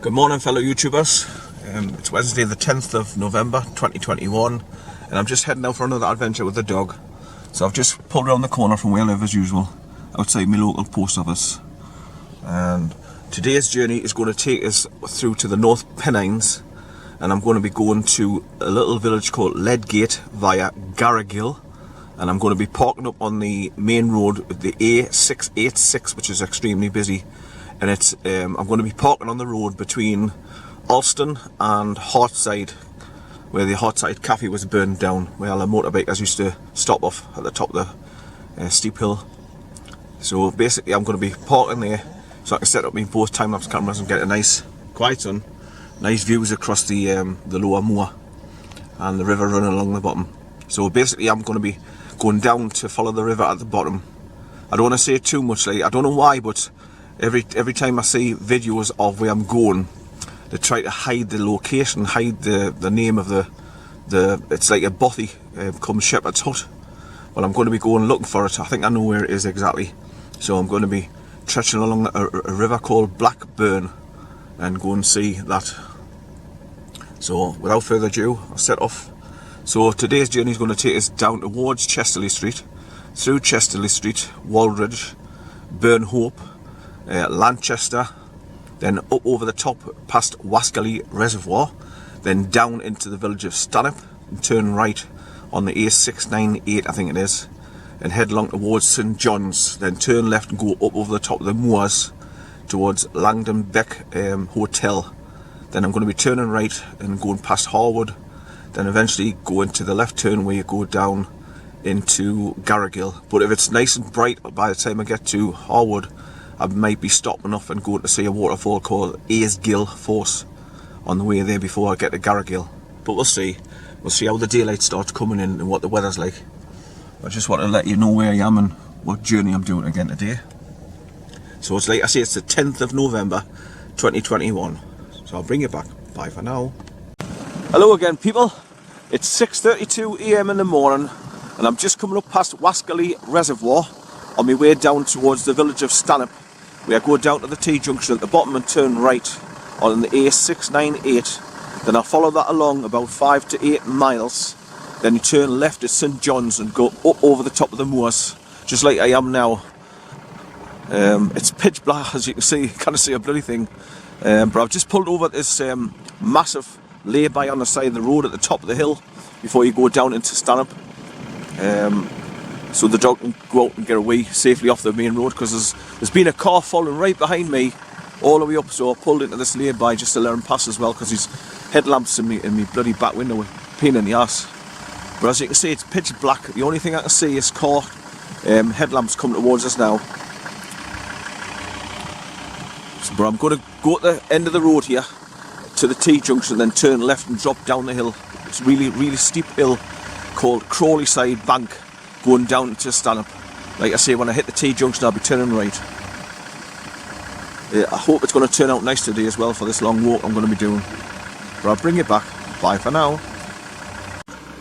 Good morning, fellow YouTubers. It's Wednesday the 10th of November 2021 and I'm just heading out for another adventure with the dog. So I've just pulled around the corner from where I live as usual, outside my local post office. And today's journey is going to take us through to the North Pennines, and I'm going to be going to a little village called Leadgate via Garrigill, and I'm going to be parking up on the main road, the A686, which is extremely busy. And it's I'm going to be parking on the road between Alston and Hartside, where the Hartside cafe was burned down, where the motorbikers used to stop off at the top of the steep hill. So basically I'm going to be parking there so I can set up my both time-lapse cameras and get a nice quiet sun, nice views across the lower moor and the river running along the bottom. So basically I'm going to be going down to follow the river at the bottom. I don't want to say too much, like, I don't know why, but every time I see videos of where I'm going, they try to hide the location, hide the name of the it's like a bothy come Shepherd's Hut. Well, I'm going to be going looking for it. I think I know where it is exactly. So I'm going to be trekking along a river called Blackburn and go and see that. So without further ado, I'll set off. So today's journey is going to take us down towards Chesterley Street, through Chesterley Street, Waldridge, Burnhope, Lanchester, then up over the top past Wascally Reservoir, then down into the village of Stanhope and turn right on the A698, I think it is, and head along towards St John's, then turn left and go up over the top of the moors towards Langdon Beck Hotel. Then I'm going to be turning right and going past Harwood, then eventually go into the left turn where you go down into Garrigill. But if it's nice and bright by the time I get to Harwood, I might be stopping off and going to see a waterfall called Gill Force on the way there before I get to Garrigill. But we'll see. We'll see how the daylight starts coming in and what the weather's like. I just want to let you know where I am and what journey I'm doing again today. So it's like I say, it's the 10th of November 2021. So I'll bring you back. Bye for now. Hello again, people. It's 6:32 AM in the morning and I'm just coming up past Wascally Reservoir on my way down towards the village of Stanhope, where I go down to the T-junction at the bottom and turn right on the A698. Then I'll follow that along about 5 to 8 miles. Then you turn left at St John's and go up over the top of the moors, just like I am now. It's pitch black, as you can see, can't see a bloody thing. But I've just pulled over this massive lay-by on the side of the road at the top of the hill before you go down into Stanhope. So the dog can go out and get away safely off the main road, because there's been a car following right behind me all the way up, so I pulled into this lay-by just to let him pass as well, because his headlamps in me bloody back window were a pain in the arse. But as you can see, it's pitch black. The only thing I can see is car headlamps coming towards us now. So, but I'm going to go at the end of the road here to the T-junction, then turn left and drop down the hill. It's a really steep hill called Crawley Side Bank, going down to Stanhope. Like I say, when I hit the T-junction I'll be turning right. I hope it's going to turn out nice today as well for this long walk I'm going to be doing. But I'll bring you back. Bye for now.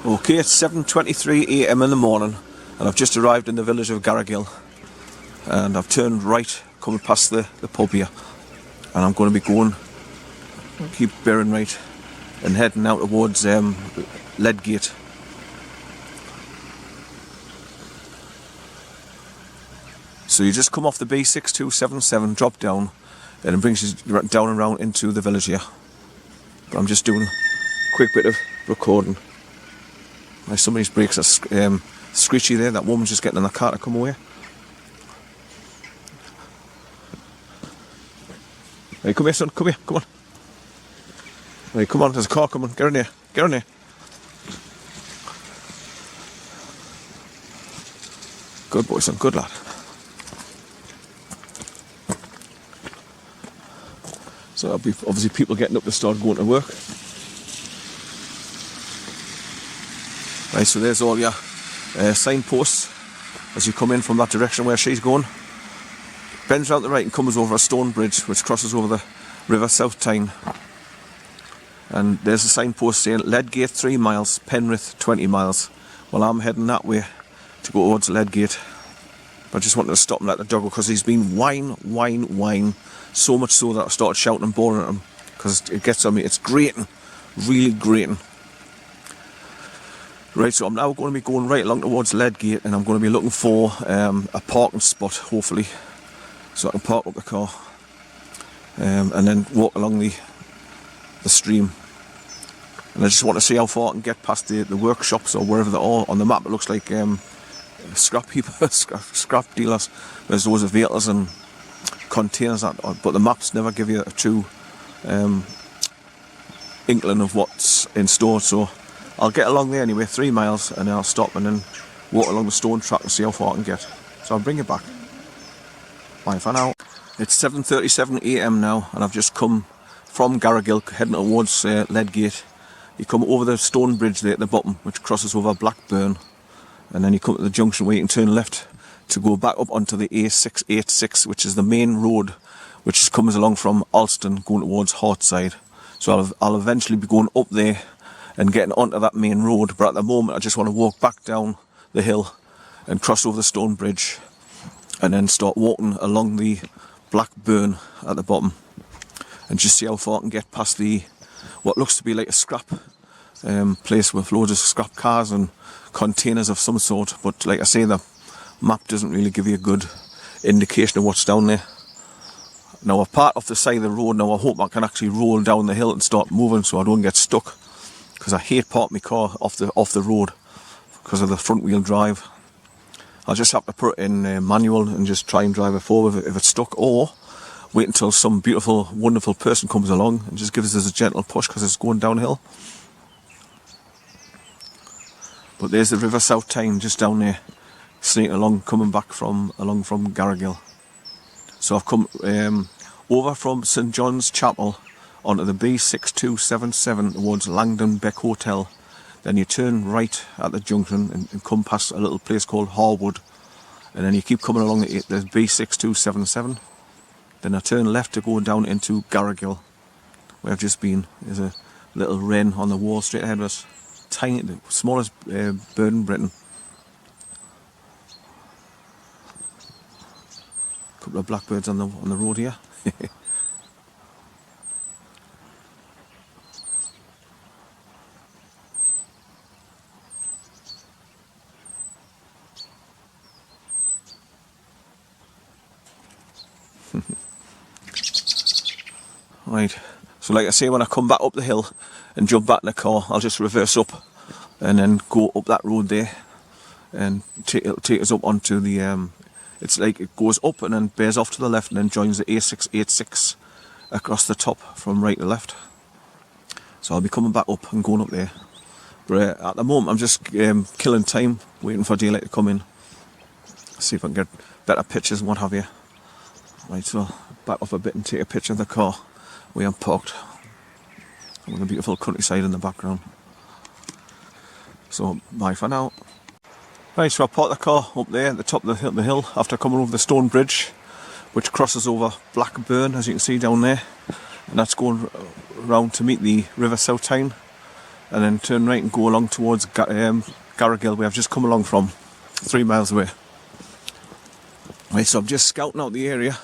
Okay, it's 7:23 AM in the morning and I've just arrived in the village of Garrigill, and I've turned right coming past the pub here, and I'm going to be going, keep bearing right and heading out towards Leadgate. So you just come off the B6277, drop down, and it brings you down and round into the village here. But I'm just doing a quick bit of recording. Some of these brakes are screechy there. That woman's just getting in the car to come away. Hey, come here, son. Come here. Come on. Hey, come on. There's a car coming. Get in here. Get in here. Good boy, son. Good lad. So there'll be obviously people getting up to start going to work. Right, so there's all your signposts as you come in from that direction where she's going. Bends round to the right and comes over a stone bridge which crosses over the River South Tyne. And there's a signpost saying Leadgate 3 miles, Penrith 20 miles. Well, I'm heading that way to go towards Leadgate. But I just wanted to stop and let the dog go, because he's been whine, so much so that I started shouting and bawling at him because it gets on me. It's grating, really grating. Right, so I'm now going to be going right along towards Leadgate, and I'm going to be looking for a parking spot, hopefully, so I can park up the car and then walk along the stream. And I just want to see how far I can get past the workshops or wherever they are. On the map it looks like scrap dealers. There's loads of vehicles and containers, but the maps never give you a true inkling of what's in store. So I'll get along there anyway, 3 miles, and then I'll stop and then walk along the stone track and see how far I can get. So I'll bring it back. Bye for now. It's 7:37 AM now, and I've just come from Garrigill heading towards Leadgate. You come over the stone bridge there at the bottom, which crosses over Blackburn, and then you come to the junction where you can turn left to go back up onto the A686, which is the main road which comes along from Alston going towards Hartside. So I'll eventually be going up there and getting onto that main road, but at the moment I just want to walk back down the hill and cross over the stone bridge and then start walking along the Blackburn at the bottom and just see how far I can get past the what looks to be like a scrap place with loads of scrap cars and containers of some sort, but like I say, the map doesn't really give you a good indication of what's down there. Now I've parked off the side of the road. Now I hope I can actually roll down the hill and start moving so I don't get stuck, because I hate parking my car off the road because of the front wheel drive. I'll just have to put it in manual and just try and drive it forward if it's stuck, or wait until some beautiful, wonderful person comes along and just gives us a gentle push because it's going downhill. But there's the River South Tyne just down there, sneaking along, coming back from Garrigill. So I've come over from St John's Chapel onto the B6277 towards Langdon Beck Hotel. Then you turn right at the junction and come past a little place called Harwood, and then you keep coming along the B6277. Then I turn left to go down into Garrigill, where I've just been. There's a little wren on the wall straight ahead of us. Tiny, the smallest bird in Britain. A couple of blackbirds on the road here. Right, so like I say, when I come back up the hill and jump back in the car, I'll just reverse up and then go up that road there, and it'll take us up onto the it's like it goes up and then bears off to the left and then joins the A686 across the top from right to left. So I'll be coming back up and going up there, but at the moment I'm just killing time, waiting for daylight to come in, see if I can get better pictures and what have you. Right, so back up a bit and take a picture of the car where I'm parked, with the beautiful countryside in the background. So bye for now. Right, so I parked the car up there at the top of the hill after coming over the stone bridge, which crosses over Blackburn, as you can see down there, and that's going round to meet the River South Tyne, and then turn right and go along towards Garrigill, where I've just come along from, 3 miles away. Right, so I'm just scouting out the area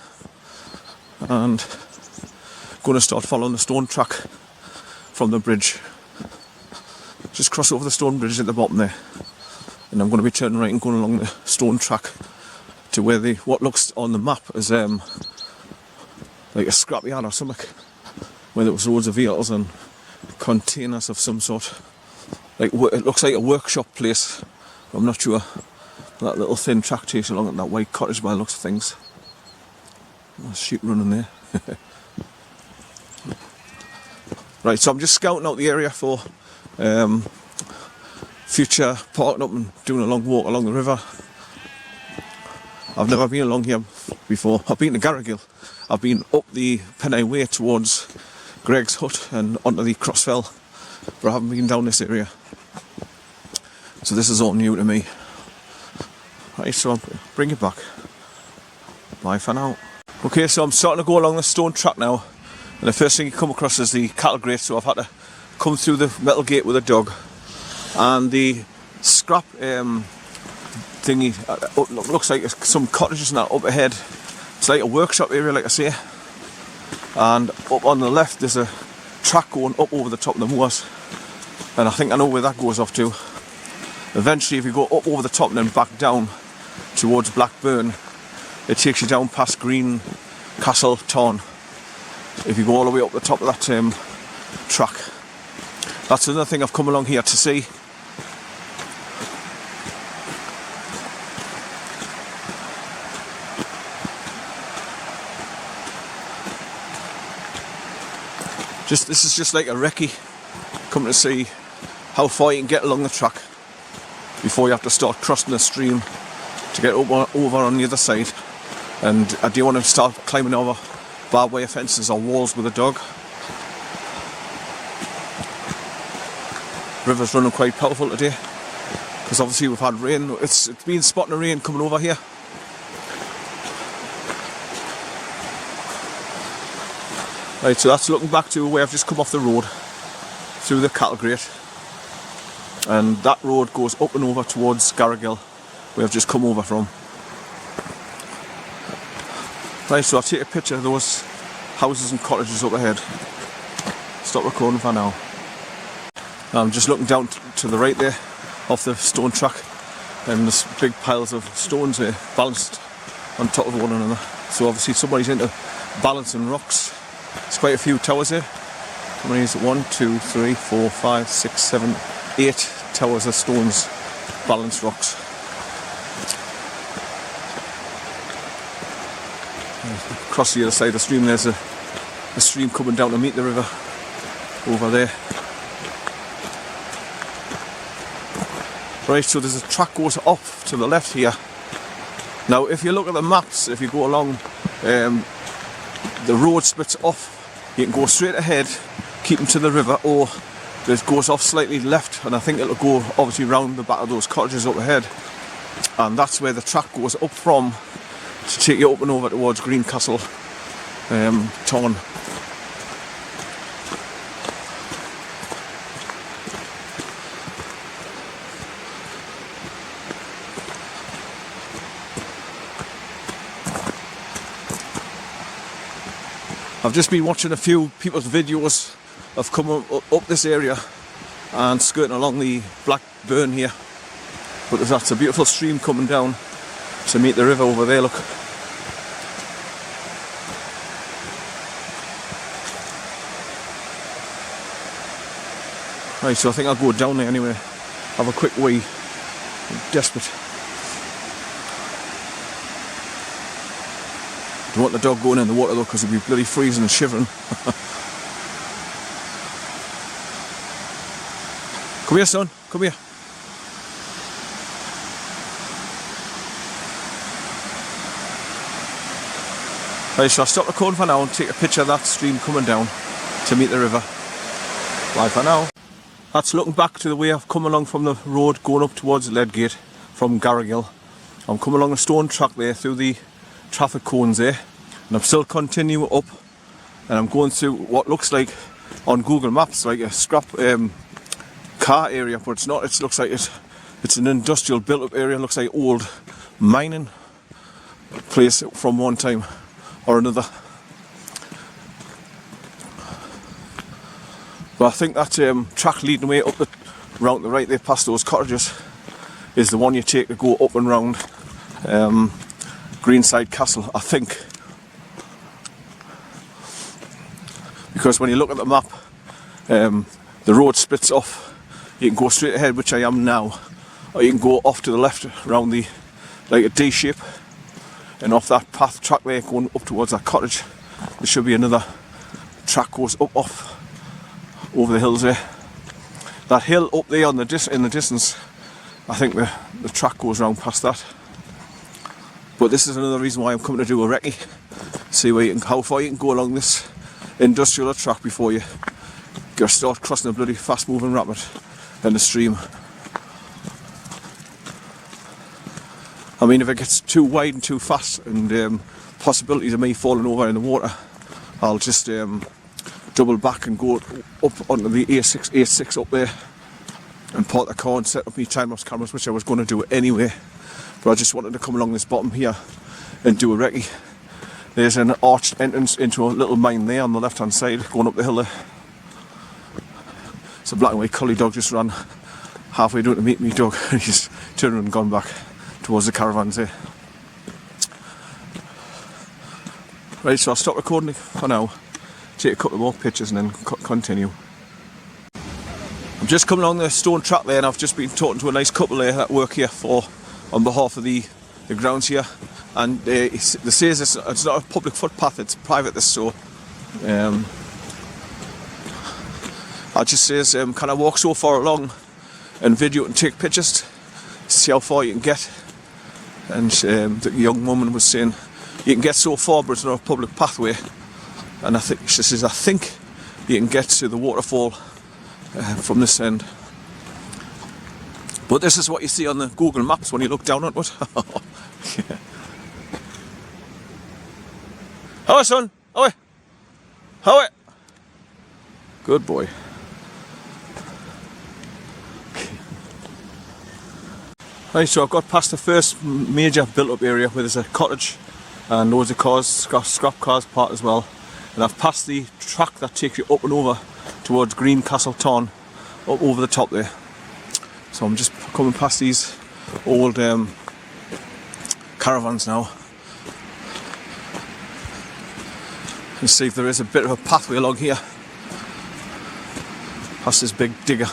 and going to start following the stone track from the bridge. Just cross over the stone bridge at the bottom there, and I'm going to be turning right and going along the stone track to where what looks on the map as like a scrapyard or something, where there was loads of vehicles and containers of some sort. Like, it looks like a workshop place. I'm not sure. That little thin track takes along at that white cottage by the looks of things. There's sheep running there. Right, so I'm just scouting out the area for future parking up and doing a long walk along the river. I've never been along here before. I've been to Garrigill. I've been up the Pennine Way towards Greg's Hut and onto the Crossfell, but I haven't been down this area. So this is all new to me. Right, so I'll bring it back. Bye for now. Okay, so I'm starting to go along the stone track now, and the first thing you come across is the cattle grate, so I've had to come through the metal gate with a dog, and the scrap thingy looks like some cottages and that up ahead. It's like a workshop area, like I say, and up on the left there's a track going up over the top of the moors, and I think I know where that goes off to. Eventually, if you go up over the top and then back down towards Blackburn, it takes you down past Green Castle Town. If you go all the way up the top of that track, that's another thing I've come along here to see. This is just like a recce, coming to see how far you can get along the track before you have to start crossing the stream to get over on the other side. And I do want to start climbing over barbed wire fences or walls with a dog. River's running quite powerful today because obviously we've had rain. It's been spotting the rain coming over here. Right, so that's looking back to where I've just come off the road through the cattle grate, and that road goes up and over towards Garrigill, where I've just come over from. Right, so I'll take a picture of those houses and cottages up ahead. Stop recording for now. I'm just looking down to the right there off the stone track, and there's big piles of stones there balanced on top of one another. So obviously somebody's into balancing rocks. There's quite a few towers here. How many is it? 1, 2, 3, 4, 5, 6, 7, 8 towers of stones, balanced rocks. Across the other side of the stream, there's a stream coming down to meet the river over there. Right, so there's a track goes off to the left here. Now, if you look at the maps, if you go along, the road splits off. You can go straight ahead, keeping to the river, or it goes off slightly left, and I think it'll go obviously round the back of those cottages up ahead, and that's where the track goes up from to take you up and over towards Greencastle Town. I've just been watching a few people's videos of coming up this area and skirting along the Blackburn here, but that's a beautiful stream coming down to meet the river over there, look. Right, so I think I'll go down there anyway, have a quick wee. I'm desperate. Don't want the dog going in the water though, because he'll be bloody freezing and shivering. Come here, son, come here. Right, so I'll stop recording for now and take a picture of that stream coming down to meet the river. Bye for now. That's looking back to the way I've come along from the road going up towards Leadgate from Garrigill. I'm coming along a stone track there through the traffic cones there, and I'm still continuing up, and I'm going through what looks like on Google Maps like a scrap car area, but it's not. It looks like it's an industrial built up area. It looks like old mining place from one time or another. But I think that track leading way up the round the right there past those cottages is the one you take to go up and round Greenside Castle, I think. Because when you look at the map, the road splits off. You can go straight ahead, which I am now, or you can go off to the left around the, like a D shape, and off that path track there going up towards that cottage, there should be another track goes up off over the hills there. That hill up there on the in the distance, I think the track goes round past that. But this is another reason why I'm coming to do a recce. See where how far you can go along this industrial track before you start crossing a bloody fast moving rapid and the stream. I mean, if it gets too wide and too fast and possibilities of me falling over in the water, I'll just double back and go up onto the A6 up there and park the car and set up my time-lapse cameras, which I was going to do anyway, but I just wanted to come along this bottom here and do a recce. There's an arched entrance into a little mine there on the left hand side going up the hill there. It's a black and white collie dog, just ran halfway down to meet me dog and he's turned around and gone back towards the caravans there. Right, so I'll stop recording for now, take a couple more pictures and then continue. I'm just coming along the stone track there, and I've just been talking to a nice couple there that work here on behalf of the grounds here, and they say it's not a public footpath, it's private this, so I just says can I walk so far along and video and take picters to see how far you can get. And the young woman was saying you can get so far but it's not a public pathway, and she says I think you can get to the waterfall from this end. But this is what you see on the Google Maps when you look down on it. Yeah. How son? How Good boy. Right, so I've got past the first major built-up area where there's a cottage and loads of cars, scrap cars parked as well. And I've passed the track that takes you up and over towards Greencastle Town, up over the top there. So I'm just coming past these old caravans now. And see if there is a bit of a pathway along here, past this big digger.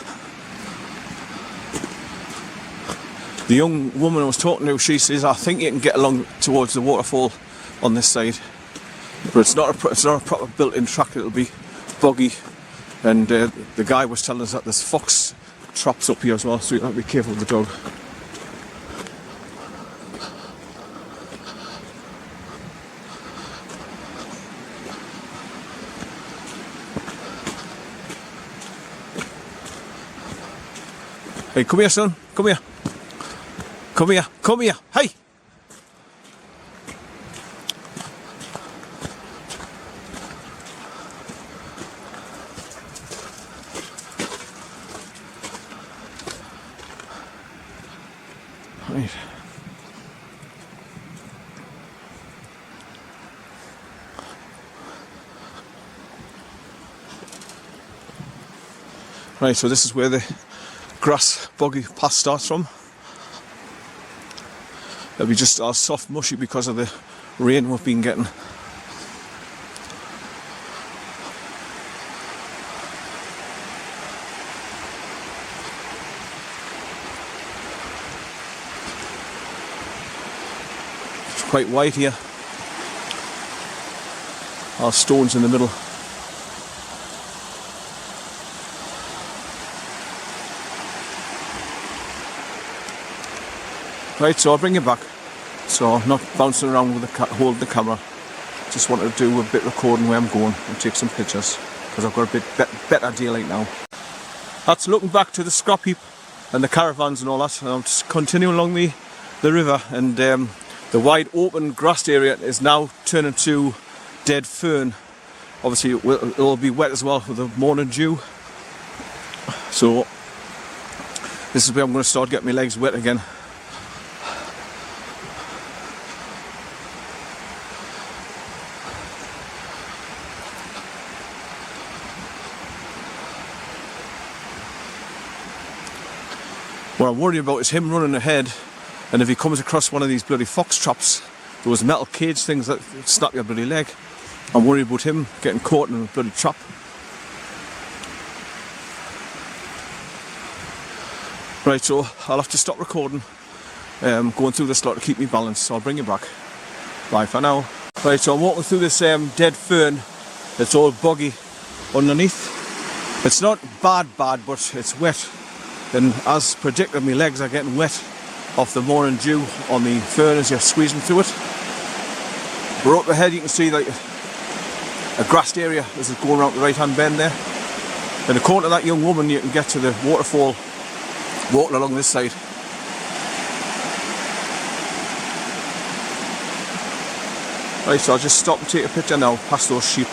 The young woman I was talking to, she says I think you can get along towards the waterfall on this side, but it's not a proper built-in track. It'll be boggy, and the guy was telling us that there's fox traps up here as well, so you have to be careful with the dog. Hey, come here son, come here. Come here, come here, hey! Right. Right, so this is where the grass boggy path starts from. It'll be just all soft mushy because of the rain we've been getting. It's quite wide here. All stones in the middle. Right, so I'll bring you back. So I'm not bouncing around with holding the camera. Just wanted to do a bit of recording where I'm going and take some pictures because I've got a bit better daylight now. That's looking back to the scrap heap and the caravans and all that. And I'm just continuing along the river, and the wide open grassed area is now turning to dead fern. Obviously it'll be wet as well with the morning dew. So this is where I'm going to start getting my legs wet again. What I'm worried about is him running ahead, and if he comes across one of these bloody fox traps, those metal cage things that snap your bloody leg, I'm worried about him getting caught in a bloody trap. Right, so I'll have to stop recording, going through this lot to keep me balanced, so I'll bring you back. Bye for now. Right, so I'm walking through this dead fern. It's all boggy underneath. It's not bad, but it's wet. And as predicted, my legs are getting wet off the morning dew on the fern as you're squeezing through it. But up ahead you can see like a grassed area as it's going around the right hand bend there. And according to that young woman, you can get to the waterfall walking along this side. Right, so I'll just stop and take a picture now past those sheep.